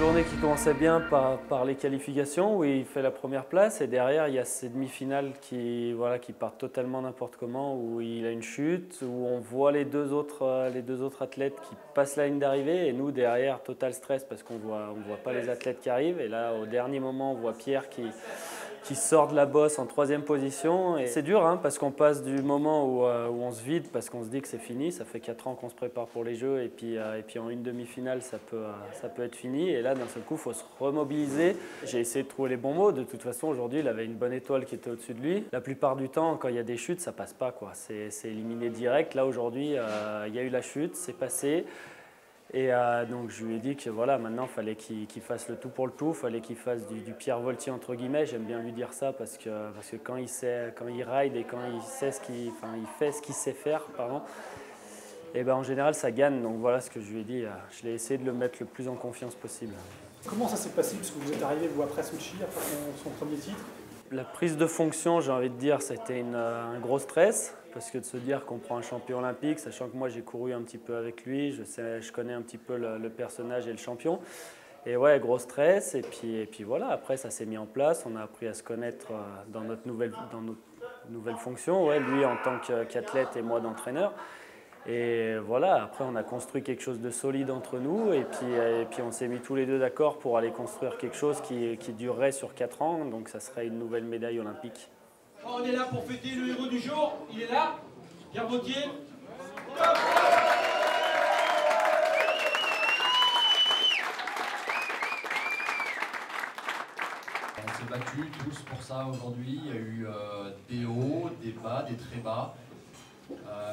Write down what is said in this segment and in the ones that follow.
journée qui commençait bien par les qualifications où il fait la première place et derrière il y a ces demi-finales qui partent totalement n'importe comment, où il a une chute, où on voit les deux autres athlètes qui passent la ligne d'arrivée et nous derrière total stress parce qu'on voit pas les athlètes qui arrivent et là au dernier moment on voit Pierre qui sort de la bosse en 3e position. Et c'est dur parce qu'on passe du moment où on se vide parce qu'on se dit que c'est fini. Ça fait 4 ans qu'on se prépare pour les Jeux et puis en une demi-finale, ça peut être fini. Et là, d'un seul coup, il faut se remobiliser. J'ai essayé de trouver les bons mots. De toute façon, aujourd'hui, il avait une bonne étoile qui était au-dessus de lui. La plupart du temps, quand il y a des chutes, ça passe pas, quoi. C'est éliminé direct. Là, aujourd'hui, il y a eu la chute, c'est passé. Et donc je lui ai dit que voilà, maintenant il fallait qu'il fasse le tout pour le tout, il fallait qu'il fasse du Pierre Voltier entre guillemets. J'aime bien lui dire ça parce que quand il ride et quand il fait ce qu'il sait faire, pardon, et ben en général ça gagne. Donc voilà ce que je lui ai dit. Je l'ai essayé de le mettre le plus en confiance possible. Comment ça s'est passé puisque vous êtes arrivé vous après Sochi, après son premier titre? La prise de fonction, j'ai envie de dire, c'était un gros stress. Parce que de se dire qu'on prend un champion olympique, sachant que moi j'ai couru un petit peu avec lui, je connais un petit peu le personnage et le champion. Et ouais, gros stress. Et puis voilà, après ça s'est mis en place. On a appris à se connaître dans notre nouvelle fonction. Ouais, lui en tant qu'athlète et moi d'entraîneur. Et voilà, après on a construit quelque chose de solide entre nous et puis on s'est mis tous les deux d'accord pour aller construire quelque chose qui durerait sur 4 ans, donc ça serait une nouvelle médaille olympique. On est là pour fêter le héros du jour, il est là, Pierre Voltier. On s'est battus tous pour ça aujourd'hui, il y a eu des hauts, des bas, des très bas.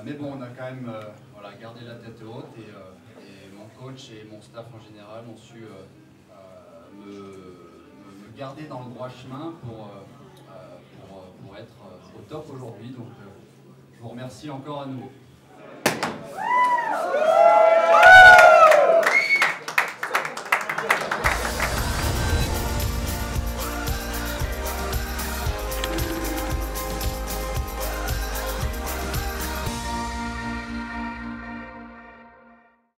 Mais bon, on a quand même gardé la tête haute et mon coach et mon staff en général ont su me garder dans le droit chemin pour être au top aujourd'hui. Donc je vous remercie encore à nouveau.